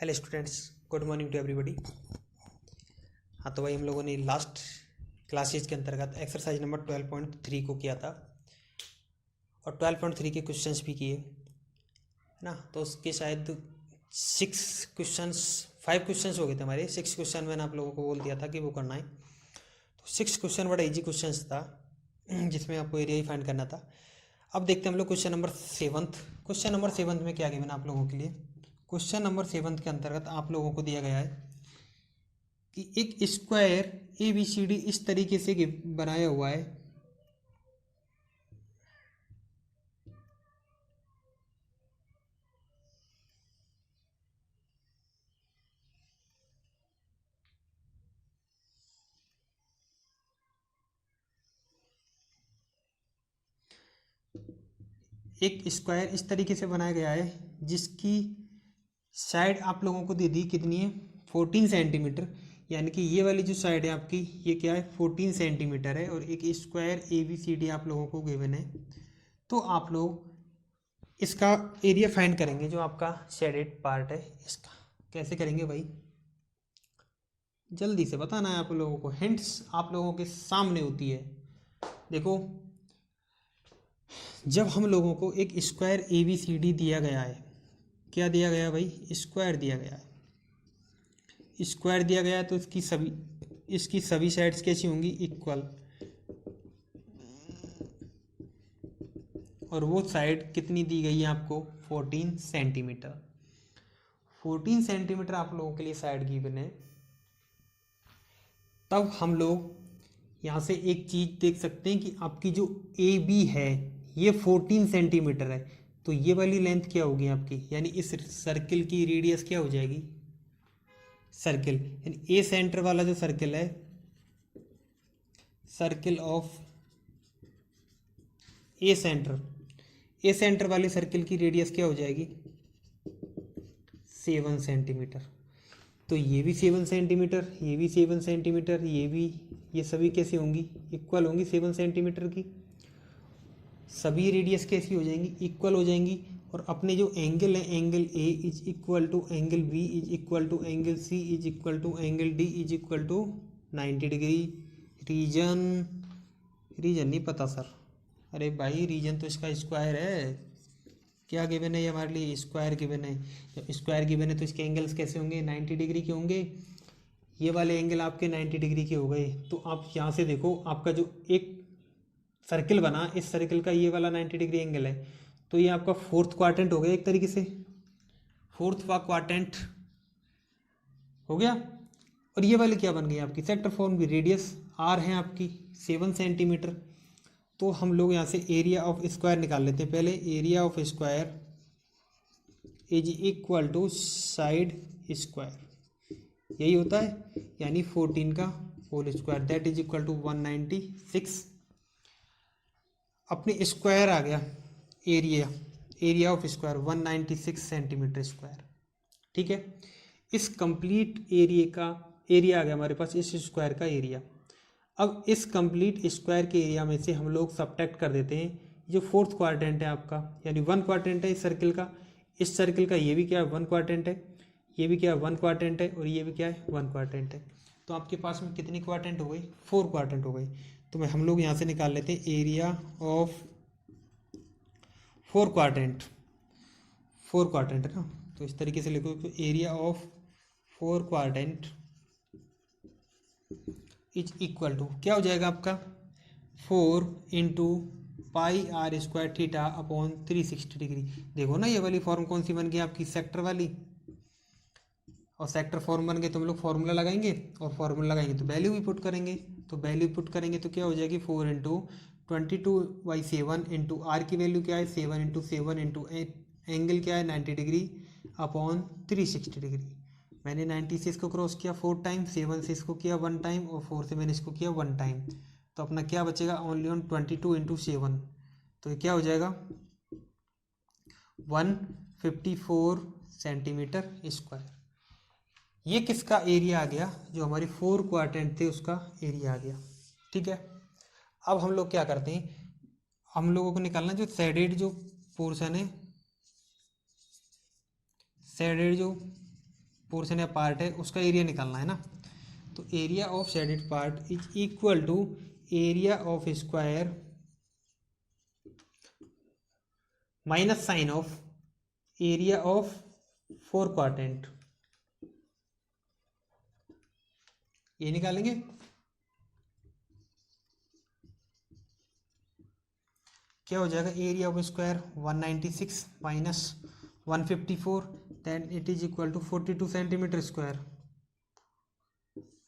Hello students, good morning to everybody. हाँ तो भाई हम लोगों ने लास्ट क्लासेज के अंतर्गत एक्सरसाइज नंबर 12.3 को किया था और 12.3 के क्वेश्चंस भी किए, है ना। तो उसके शायद 5 क्वेश्चंस हो गए थे हमारे। 6 क्वेश्चन मैंने आप लोगों को बोल दिया था कि वो करना है। तो 6 क्वेश्चन बड़ा इजी क्वेश्चंस था जिसमें आपको एरिया ही फाइंड करना था। अब देखते हैं हम लोग क्वेश्चन नंबर 7। क्वेश्चन नंबर 7 में क्या गिवन है आप लोगों के लिए। क्वेश्चन नंबर 7 के अंतर्गत आप लोगों को दिया गया है कि एक square A B C D इस तरीके से बनाया हुआ है। एक स्क्वायर इस तरीके से बनाया गया है जिसकी साइड आप लोगों को दे दी कितनी है, 14 सेंटीमीटर। यानी कि ये वाली जो साइड है आपकी, ये क्या है, 14 सेंटीमीटर है। और एक square A B C D आप लोगों को गिवन है। तो आप लोग इसका एरिया फाइंड करेंगे, जो आपका शेडेड पार्ट है इसका। कैसे करेंगे भाई, जल्दी से बताना है आप लोगों को। हिंट्स आप लोगों के सामने होती है। देखो, जब हम लोगों को एक square A B C D दिया गया है, क्या दिया गया है भाई, स्क्वायर दिया गया है। स्क्वायर दिया गया है तो इसकी सभी साइड्स कैसी होंगी, इक्वल। और वो साइड कितनी दी गई है आपको, 14 सेंटीमीटर। 14 सेंटीमीटर आप लोगों के लिए साइड गिवन है। तब हम लोग यहाँ से एक चीज़ देख सकते हैं कि आपकी जो ए बी है ये 14 सेंटीमीटर है। तो ये वाली लेंथ क्या होगी आपकी, यानी इस सर्किल की रेडियस क्या हो जाएगी, सर्किल यानी ए सेंटर वाला जो सर्किल है, सर्किल ऑफ ए सेंटर वाले सर्किल की रेडियस क्या हो जाएगी, 7 सेंटीमीटर। तो ये भी 7 सेंटीमीटर, ये भी 7 सेंटीमीटर, ये भी, ये सभी कैसी होंगी, इक्वल होंगी 7 सेंटीमीटर की। सभी रेडियस कैसी हो जाएंगी, इक्वल हो जाएंगी। और अपने जो एंगल है, angle A is equal to angle B is equal to angle C is equal to angle D is equal to 90 degree. Reason नहीं पता सर। अरे भाई, रीजन तो इसका स्क्वायर है। क्या गिवन है ये हमारे लिए, स्क्वायर गिवन है। जब स्क्वायर गिवन है तो इसके एंगल्स कैसे होंगे, 90 डिग्री के होंगे। ये वाले एंगल आपके 90 डिग्री के हो गए। तो आप यहाँ से देखो, आपका जो एक सर्किल बना, इस सर्किल का ये वाला 90 डिग्री एंगल है। तो ये आपका फोर्थ क्वाड्रेंट हो गया, एक तरीके से फोर्थ क्वाड्रेंट हो गया। और ये वाली क्या बन गई आपकी, सेक्टर फॉर्म की। रेडियस आर है आपकी 7 सेंटीमीटर। तो हम लोग यहाँ से एरिया ऑफ स्क्वायर निकाल लेते हैं पहले। Area of square is equal to side square, यही होता है। यानी 14 का whole square, that is equal to 196। अपने स्क्वायर आ गया, area of square 196 centimetre square. ठीक है, इस कंप्लीट एरिया आ गया हमारे पास, इस स्क्वायर का एरिया। अब इस कंप्लीट स्क्वायर के एरिया में से हम लोग सब्ट्रैक्ट कर देते हैं जो फोर्थ क्वाड्रेंट है आपका, यानी 1 क्वाड्रेंट है इस सर्किल का। इस सर्किल का ये भी क्या है, 1 क्वाड्रेंट है। ये भी क्या है, 1 क्वाड्रेंट है। और ये भी क्या है, 1 क्वाड्रेंट है। तो आपके पास में कितनी क्वाड्रेंट हो गई, 4 क्वाड्रेंट हो गई। तो हम लोग यहाँ से निकाल लेते हैं एरिया ऑफ 4 क्वाड्रेंट। 4 क्वाड्रेंट है ना, तो इस तरीके से लिखो, area of 4 quadrant is equal to क्या हो जाएगा आपका, 4 into pi R square theta upon 360 degree. देखो ना, ये वाली फॉर्म कौन सी बन गई आपकी, सेक्टर वाली। और सेक्टर फॉर्म बन गए तो हम लोग फॉर्मूला लगाएंगे, और फॉर्मूला लगाएंगे तो वैल्यू भी पुट करेंगे। तो वैल्यू पुट करेंगे तो क्या हो जाएगी, 4 इंटू 22/7 इंटू आर की वैल्यू क्या है, 7 इंटू 7 इंटू एंगल क्या है, 90 डिग्री अपॉन 360 डिग्री। मैंने 90 से इसको क्रॉस किया 4 टाइम, 7 से इसको किया 1 टाइम, और 4 से मैंने इसको किया 1 टाइम। तो अपना क्या बचेगा, ओनली ऑन 22 इंटू 7। तो ये क्या हो जाएगा, 154 सेंटीमीटर स्क्वायर। ये किसका एरिया आ गया, जो हमारे 4 क्वाड्रेंट थे उसका एरिया आ गया। ठीक है, अब हम लोग क्या करते हैं, हम लोगों को निकालना जो शेडेड जो पोर्शन है, शेडेड जो पोर्शन या पार्ट है उसका एरिया निकालना है ना। तो area of shaded part is equal to area of square minus sign of area of 4 quadrant, ये निकालेंगे। क्या हो जाएगा, area of square 196 minus 154, then it is equal to 42 centimetre square,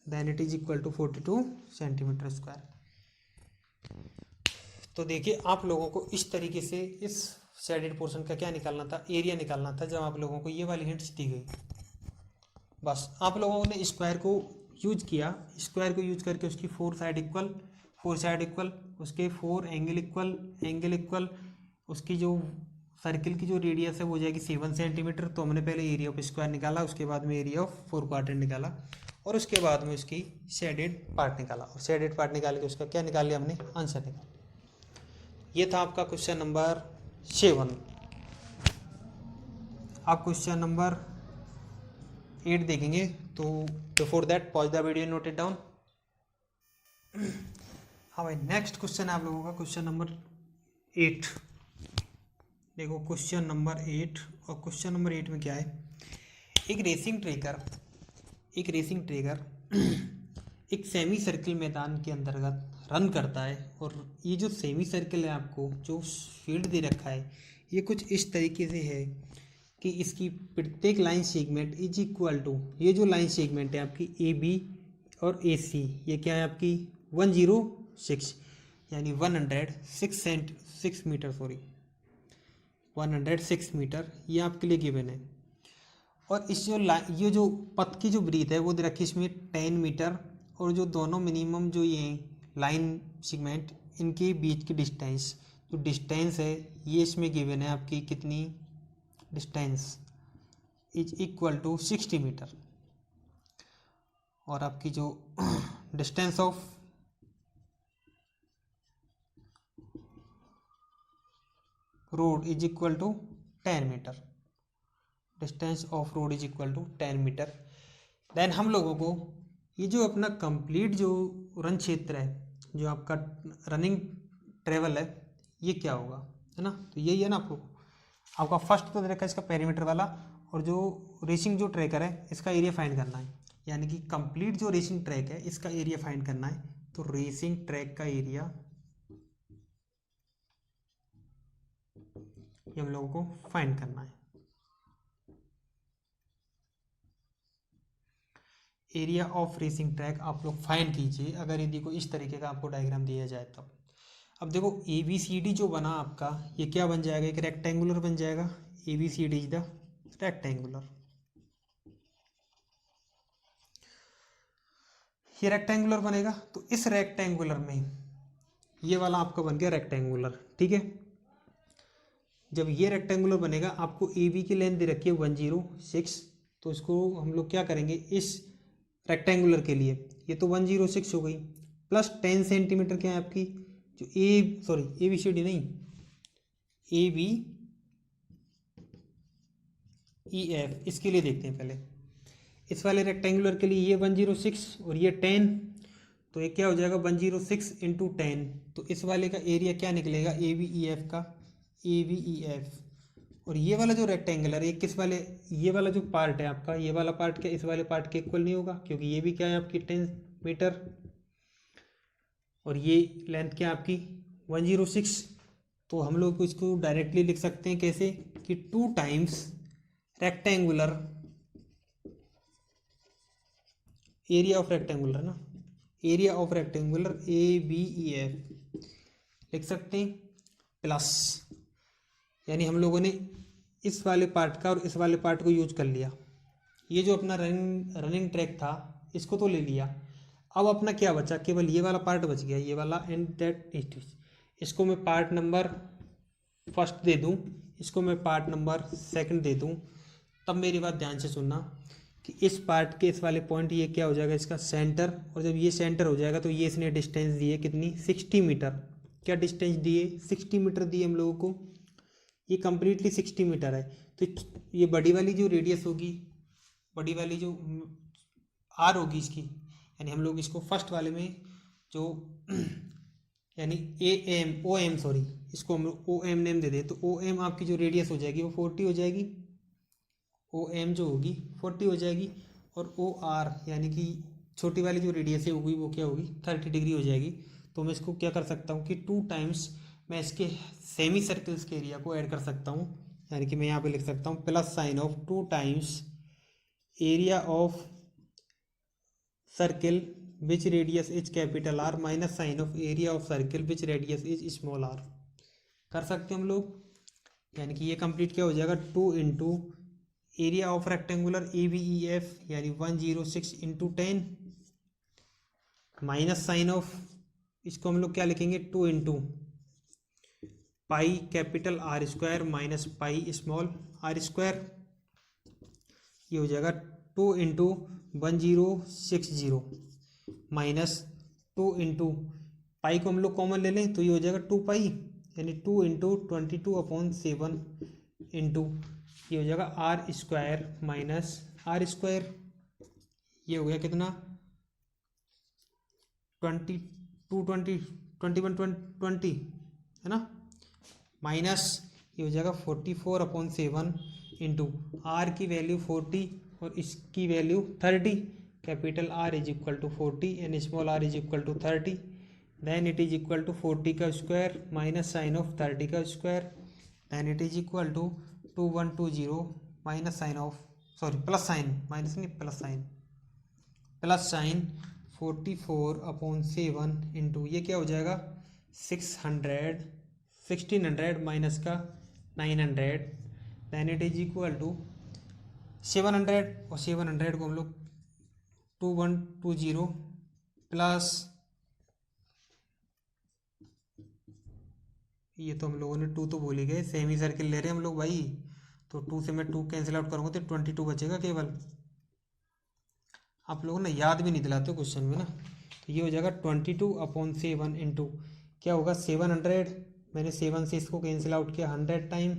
then it is equal to 42 centimetre square. तो देखिए आप लोगों को इस तरीके से इस शेडेड पोर्शन का क्या निकालना था, एरिया निकालना था, जब आप लोगों को ये वाली हिंट्स दी गई। बस आप लोगों ने स्क्वायर को यूज किया, स्क्वायर को यूज करके उसकी 4 साइड इक्वल, उसके 4 एंगल इक्वल, उसकी जो सर्किल की जो रेडियस है वो हो जाएगी 7 सेंटीमीटर। तो हमने पहले एरिया ऑफ स्क्वायर निकाला, उसके बाद में एरिया ऑफ 4 क्वाड्रेंट निकाला, और उसके बाद में उसकी शेडेड पार्ट निकाला, और शेडेड पार्ट निकाल के उसका क्या निकाल लिया हमने, आंसर निकाला। ये था आपका क्वेश्चन नंबर 7। आप क्वेश्चन नंबर 8 देखेंगे। तो before that pause the video, note it down. हाँ भाई, नेक्स्ट क्वेश्चन है आप लोगों का क्वेश्चन नंबर 8। देखो क्वेश्चन नंबर 8, और क्वेश्चन नंबर 8 में क्या है, एक रेसिंग ट्रैकर एक सेमी सर्किल मैदान के अंतर्गत रन करता है, और ये जो सेमी सर्किल है आपको जो फील्ड दे रखा है ये कुछ इस तरीके से है कि इसकी प्रत्येक line segment is equal to, ये जो लाइन सेगमेंट है आपकी ए बी और ए सी, ये क्या है आपकी 106 यानी 106 मीटर, 106 मीटर ये आपके लिए गिवन है। और इस जो ये जो पथ की जो ब्रीथ है वो दे रखी इसमें 10 मीटर, और जो दोनों मिनिमम जो ये लाइन सेगमेंट इनके बीच की डिस्टेंस, जो डिस्टेंस है ये इसमें गिवन है आपकी कितनी, distance is equal to 60 metre, और आपकी जो distance of road is equal to 10 metre, distance of road is equal to 10 metre. Then हम लोगों को ये जो अपना कंप्लीट जो रन क्षेत्र है, जो आपका रनिंग ट्रेवल है, ये क्या होगा, है ना। तो यही है ना आपका फर्स्ट तो देखा इसका पेरीमीटर वाला, और जो रेसिंग जो ट्रैकर है इसका एरिया फाइंड करना है, यानी कि कंप्लीट जो रेसिंग ट्रैक है इसका एरिया फाइंड करना है। तो रेसिंग ट्रैक का एरिया ये हम लोगों को फाइंड करना है। एरिया ऑफ रेसिंग ट्रैक आप लोग फाइंड कीजिए, अगर यदि को इस तरीके का आपको डायग्राम दिया जाए तब। अब देखो ABCD जो बना आपका, ये क्या बन जाएगा, एक रेक्टेंगुलर बन जाएगा। ABCD इज द रेक्टेंगुलर, ये रेक्टेंगुलर बनेगा। तो इस रेक्टेंगुलर में ये वाला आपका बन गया रेक्टेंगुलर, ठीक है। जब ये रेक्टेंगुलर बनेगा, आपको AB की लेंथ दे रखी है 106, तो इसको हम लोग क्या करेंगे, इस रेक्टेंगुलर के लिए ये तो 106 हो गई, प्लस 10 सेंटीमीटर क्या है आपकी जो ABCD नहीं, ABEF, इसके लिए देखते हैं पहले। इस वाले रेक्टेंगुलर के लिए ये 106 और ये 10, तो ये क्या हो जाएगा 106 इंटू 10। तो इस वाले का एरिया क्या निकलेगा ABEF का, ABEF। और ये वाला जो रेक्टेंगुलर, ये किस वाले, ये वाला जो पार्ट है आपका, ये वाला पार्ट क्या इस वाले पार्ट के इक्वल नहीं होगा, क्योंकि ये भी क्या है आपकी 10 मीटर, और ये लेंथ क्या आपकी 106। तो हम लोग इसको डायरेक्टली लिख सकते हैं कैसे, कि 2 times rectangular area of rectangular ना, एरिया ऑफ रेक्टेंगुलर ABEF लिख सकते हैं, प्लस यानी हम लोगों ने इस वाले पार्ट का और इस वाले पार्ट को यूज कर लिया। ये जो अपना रनिंग ट्रैक था इसको तो ले लिया, अब अपना क्या बचा, केवल ये वाला पार्ट बच गया, ये वाला, एंड दैट इट। इसको मैं पार्ट नंबर फर्स्ट दे दूं, इसको मैं पार्ट नंबर सेकंड दे दूं, तब मेरी बात ध्यान से सुनना कि इस पार्ट के इस वाले पॉइंट ये क्या हो जाएगा इसका सेंटर, और जब ये सेंटर हो जाएगा तो ये इसने डिस्टेंस दी है कितनी 60 मीटर। क्या डिस्टेंस दिए 60 मीटर दिए हम लोगों को, ये कंप्लीटली 60 मीटर है। तो ये बड़ी वाली जो रेडियस होगी बड़ी वाली जो आर होगी इसकी, यानी हम लोग इसको फर्स्ट वाले में जो यानी ओ एम सॉरी, इसको हम लोग ओ एम नेम दे दें, तो ओ एम आपकी जो रेडियस हो जाएगी वो 40 हो जाएगी, ओ एम जो होगी 40 हो जाएगी, और ओ आर यानी कि छोटी वाली जो रेडियस है होगी वो क्या होगी 30 डिग्री हो जाएगी। तो मैं इसको क्या कर सकता हूँ कि 2 टाइम्स मैं इसके सेमी सर्कल्स के एरिया को ऐड कर सकता हूँ, यानी कि मैं यहाँ पे लिख सकता हूँ plus sign of 2 times area of circle which radius is capital R minus sign of area of circle which radius is small R. कर सकते हैं हम लोग, यानी कि ये कंप्लीट क्या हो जाएगा 2 into area of rectangular A B E F यानी 106 इंटू 10 माइनस साइन ऑफ, इसको हम लोग क्या लिखेंगे 2 into pi capital R square minus pi small R square, ये हो जाएगा 2 इंटू 1060 माइनस 2 इंटू पाई को हम लोग कॉमन ले लें तो ये हो जाएगा 2 पाई, यानी 2 इंटू 22/7 इंटू ये हो जाएगा R square minus R square, ये हो गया कितना 21 है ना, माइनस ये हो जाएगा 44/7 इंटू आर की वैल्यू 40 और इसकी value 30, capital R is equal to 40 and small R is equal to 30, then it is equal to 40 का स्क्वायर माइनस साइन ऑफ 30 का square, then it is equal to 2120 minus sign of sorry plus sign minus नहीं plus sign 44/7 into ये क्या हो जाएगा 1600 minus का 900, then it is equal to 700 और 700 को हम लोग 2120 प्लस ये तो हम लोगों ने 2 तो भूल ही गए, सेमी सर्किल ले रहे हैं हम लोग भाई, तो 2 से मैं 2 कैंसिल आउट करूँगा तो 22 बचेगा केवल। आप लोगों ने याद भी नहीं दिलाते क्वेश्चन में ना, तो ये हो जाएगा 22/7 इंटू क्या होगा 700, मैंने 7 से इसको कैंसिल आउट किया 100 टाइम,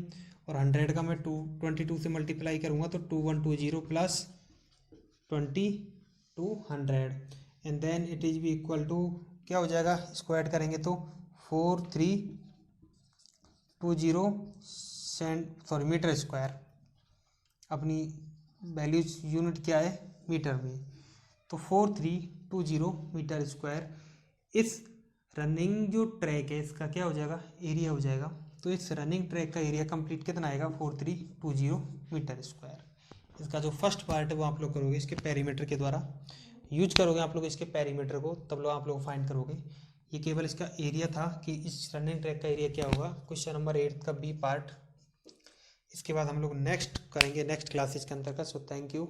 और 100 का मैं 22 से मल्टीप्लाई करूँगा तो 2120 plus 2200 and then it is भी इक्वल टू क्या हो जाएगा, इसको ऐड करेंगे तो 4320 मीटर स्क्वायर, अपनी वैल्यूज यूनिट क्या है मीटर में, तो 4320 मीटर स्क्वायर इस रनिंग जो ट्रैक है इसका क्या हो जाएगा एरिया हो जाएगा। तो इस रनिंग ट्रैक का एरिया कंप्लीट कितना आएगा 4320 मीटर स्क्वायर। इसका जो फर्स्ट पार्ट है वो आप लोग करोगे इसके पेरीमीटर के द्वारा, यूज करोगे आप लोग इसके पेरीमीटर को, तब लोग आप लोग फाइंड करोगे। ये केवल इसका एरिया था कि इस रनिंग ट्रैक का एरिया क्या होगा, क्वेश्चन नंबर 8 का बी पार्ट। इसके बाद हम लोग नेक्स्ट करेंगे नेक्स्ट क्लासेस के अंतर्गत। So thank you.